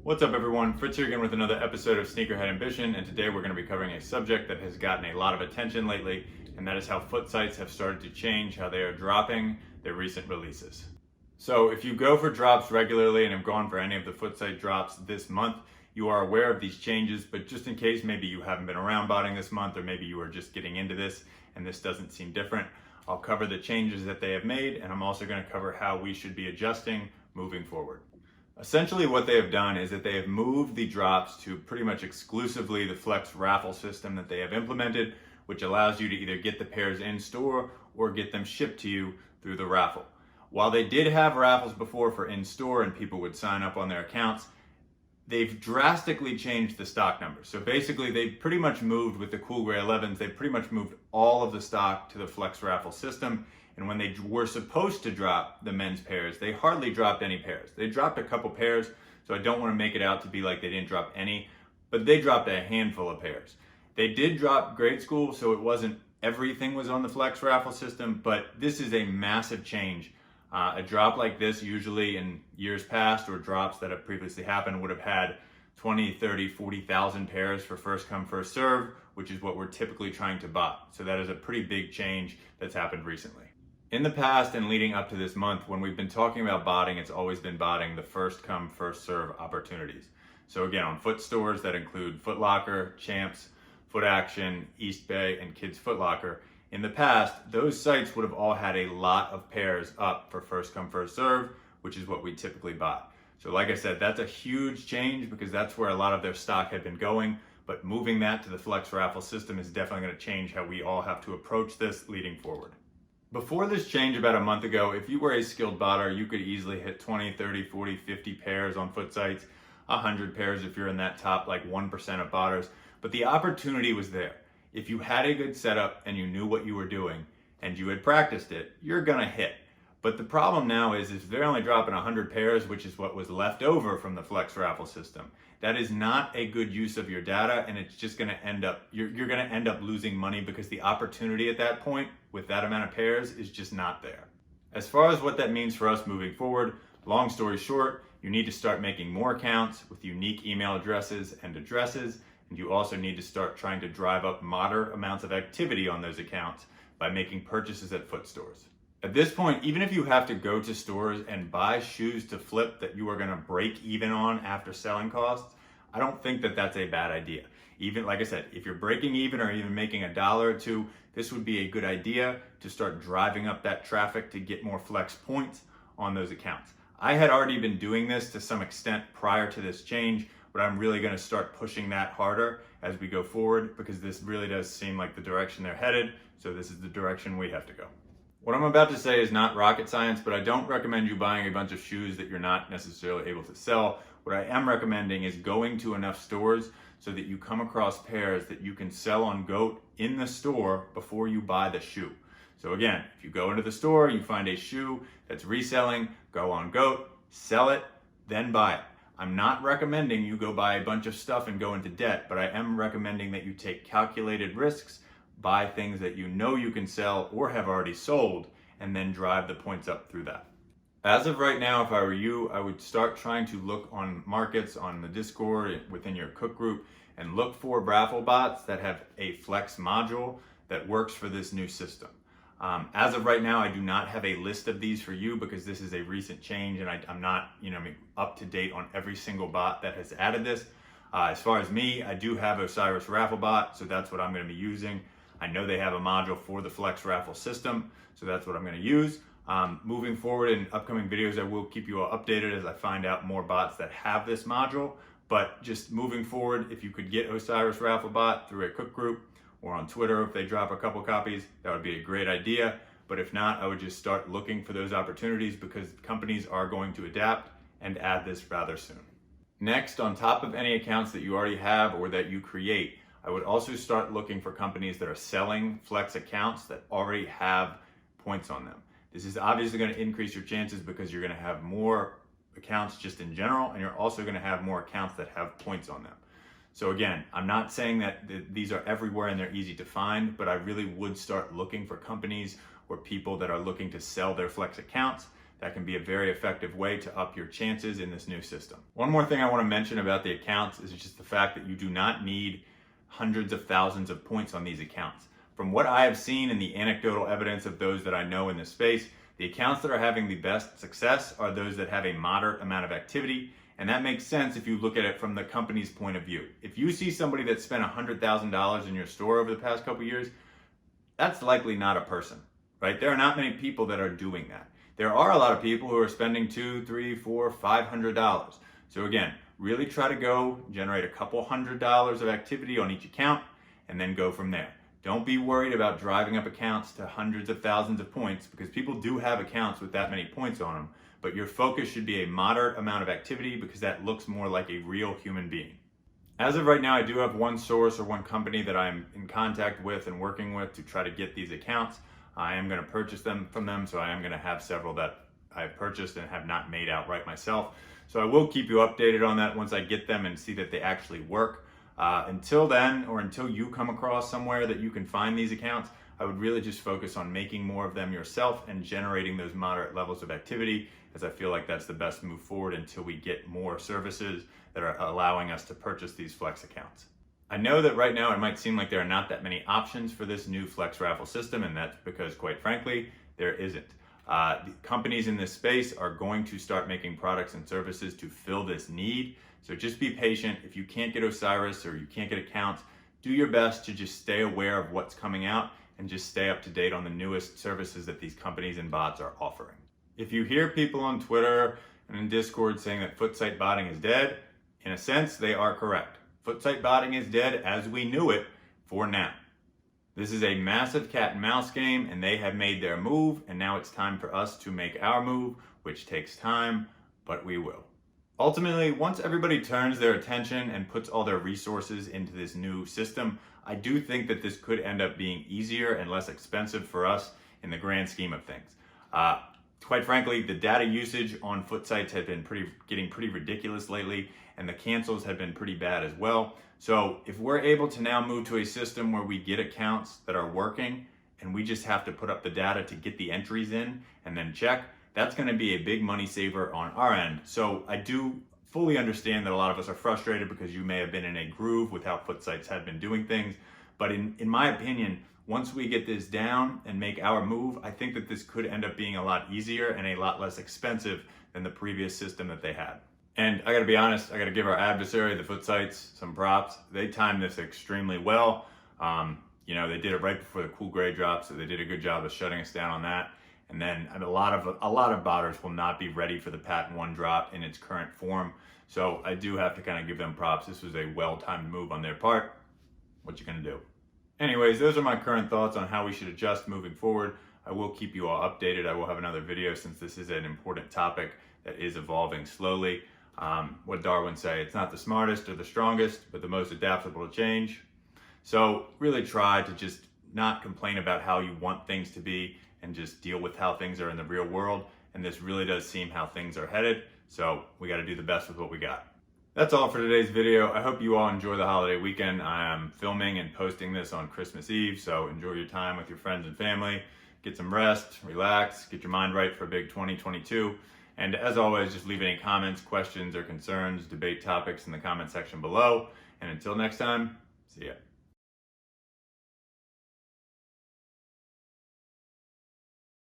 What's up everyone, Fritz here again with another episode of Sneakerhead Ambition, and today we're going to be covering a subject that has gotten a lot of attention lately, and that is how Footsites have started to change how they are dropping their recent releases. So if you go for drops regularly and have gone for any of the Footsite drops this month, you are aware of these changes, but just in case maybe you haven't been around botting this month, or maybe you are just getting into this and this doesn't seem different, I'll cover the changes that they have made, and I'm also going to cover how we should be adjusting moving forward. Essentially what they have done is that they have moved the drops to pretty much exclusively the FLX Raffle system that they have implemented, which allows you to either get the pairs in store or get them shipped to you through the raffle. While they did have raffles before for in store and people would sign up on their accounts, they've drastically changed the stock numbers. So basically they pretty much moved with the Cool Gray 11s, they pretty much moved all of the stock to the FLX Raffle system. And when they were supposed to drop the men's pairs, they hardly dropped any pairs. They dropped a couple pairs, so I don't want to make it out to be like they didn't drop any, but they dropped a handful of pairs. They did drop grade school, so it wasn't everything was on the FLX Raffle system, but this is a massive change. A drop like this usually in years past, or drops that have previously happened, would have had 20, 30, 40,000 pairs for first come, first serve, which is what we're typically trying to buy. So that is a pretty big change that's happened recently. In the past and leading up to this month, when we've been talking about botting, it's always been botting the first come, first serve opportunities. So again, on Foot stores that include Foot Locker, Champs, Foot Action, East Bay, and Kids Foot Locker, in the past, those sites would have all had a lot of pairs up for first come, first serve, which is what we typically buy. So like I said, that's a huge change because that's where a lot of their stock had been going, but moving that to the FLX Raffle system is definitely going to change how we all have to approach this leading forward. Before this change about a month ago, if you were a skilled botter, you could easily hit 20, 30, 40, 50 pairs on Footsites, 100 pairs if you're in that top like 1% of botters, but the opportunity was there. If you had a good setup and you knew what you were doing and you had practiced it, you're gonna hit. But the problem now is they're only dropping 100 pairs, which is what was left over from the FLX Raffle system. That is not a good use of your data, and it's just gonna end up, you're gonna end up losing money because the opportunity at that point with that amount of pairs is just not there. As far as what that means for us moving forward, long story short, you need to start making more accounts with unique email addresses, and you also need to start trying to drive up moderate amounts of activity on those accounts by making purchases at foot stores. At this point, even if you have to go to stores and buy shoes to flip that you are gonna break even on after selling costs, I don't think that that's a bad idea. Even, like I said, if you're breaking even or even making $1 or $2, this would be a good idea to start driving up that traffic to get more flex points on those accounts. I had already been doing this to some extent prior to this change, but I'm really gonna start pushing that harder as we go forward because this really does seem like the direction they're headed, so this is the direction we have to go. What I'm about to say is not rocket science, but I don't recommend you buying a bunch of shoes that you're not necessarily able to sell. What I am recommending is going to enough stores so that you come across pairs that you can sell on GOAT in the store before you buy the shoe. So again, if you go into the store, you find a shoe that's reselling, go on GOAT, sell it, then buy it. I'm not recommending you go buy a bunch of stuff and go into debt, but I am recommending that you take calculated risks, buy things that you know you can sell or have already sold, and then drive the points up through that. As of right now, if I were you, I would start trying to look on markets, on the Discord, within your cook group, and look for Raffle bots that have a Flex module that works for this new system. As of right now, I do not have a list of these for you because this is a recent change and I'm not up to date on every single bot that has added this. As far as me, I do have Osiris Raffle bot, so that's what I'm going to be using. I know they have a module for the FLX Raffle system, so that's what I'm going to use. Moving forward in upcoming videos, I will keep you all updated as I find out more bots that have this module. But just moving forward, if you could get Osiris Raffle bot through a cook group or on Twitter, if they drop a couple copies, that would be a great idea. But if not, I would just start looking for those opportunities because companies are going to adapt and add this rather soon. Next, on top of any accounts that you already have or that you create, I would also start looking for companies that are selling Flex accounts that already have points on them. This is obviously going to increase your chances because you're going to have more accounts just in general, and you're also going to have more accounts that have points on them. So again, I'm not saying that these are everywhere and they're easy to find, but I really would start looking for companies or people that are looking to sell their Flex accounts that can be a very effective way to up your chances in this new system. One more thing I want to mention about the accounts is just the fact that you do not need hundreds of thousands of points on these accounts. From what I have seen and the anecdotal evidence of those that I know in this space, the accounts that are having the best success are those that have a moderate amount of activity. And that makes sense if you look at it from the company's point of view. If you see somebody that spent $100,000 in your store over the past couple years, that's likely not a person, right? There are not many people that are doing that. There are a lot of people who are spending $200, $300, $400, $500. So again, really try to go generate a couple $100 of activity on each account and then go from there. Don't be worried about driving up accounts to hundreds of thousands of points, because people do have accounts with that many points on them, but your focus should be a moderate amount of activity because that looks more like a real human being. As of right now, I do have one source or one company that I'm in contact with and working with to try to get these accounts. I am going to purchase them from them, so I am going to have several that I've purchased and have not made outright myself. So I will keep you updated on that once I get them and see that they actually work. Until then, or until you come across somewhere that you can find these accounts, I would really just focus on making more of them yourself and generating those moderate levels of activity, as I feel like that's the best move forward until we get more services that are allowing us to purchase these Flex accounts. I know that right now it might seem like there are not that many options for this new Flex Raffle system, and that's because, quite frankly, there isn't. The companies in this space are going to start making products and services to fill this need. So just be patient. If you can't get Osiris or you can't get accounts, do your best to just stay aware of what's coming out and just stay up to date on the newest services that these companies and bots are offering. If you hear people on Twitter and in Discord saying that Footsite botting is dead, in a sense, they are correct. Footsite botting is dead as we knew it for now. This is a massive cat and mouse game, and they have made their move, and now it's time for us to make our move, which takes time, but we will. Ultimately, once everybody turns their attention and puts all their resources into this new system, I do think that this could end up being easier and less expensive for us in the grand scheme of things. Quite frankly, the data usage on Footsites has been getting pretty ridiculous lately, and the cancels have been pretty bad as well. So if we're able to now move to a system where we get accounts that are working and we just have to put up the data to get the entries in and then check, that's going to be a big money saver on our end. So I do fully understand that a lot of us are frustrated because you may have been in a groove with how Footsites have been doing things. But in my opinion, once we get this down and make our move, I think that this could end up being a lot easier and a lot less expensive than the previous system that they had. And I gotta be honest, I gotta give our adversary, the Footsites, some props. They timed this extremely well. They did it right before the cool gray drop, so they did a good job of shutting us down on that. And then a lot of botters will not be ready for the Patent 1 drop in its current form. So I do have to kind of give them props. This was a well-timed move on their part. What you gonna do? Anyways, those are my current thoughts on how we should adjust moving forward. I will keep you all updated. I will have another video since this is an important topic that is evolving slowly. What Darwin say, it's not the smartest or the strongest, but the most adaptable to change. So really try to just not complain about how you want things to be and just deal with how things are in the real world. And this really does seem how things are headed. So we got to do the best with what we got. That's all for today's video. I hope you all enjoy the holiday weekend. I am filming and posting this on Christmas Eve, so enjoy your time with your friends and family. Get some rest, relax, get your mind right for a big 2022. And as always, just leave any comments, questions, or concerns, debate topics in the comment section below. And until next time, see ya.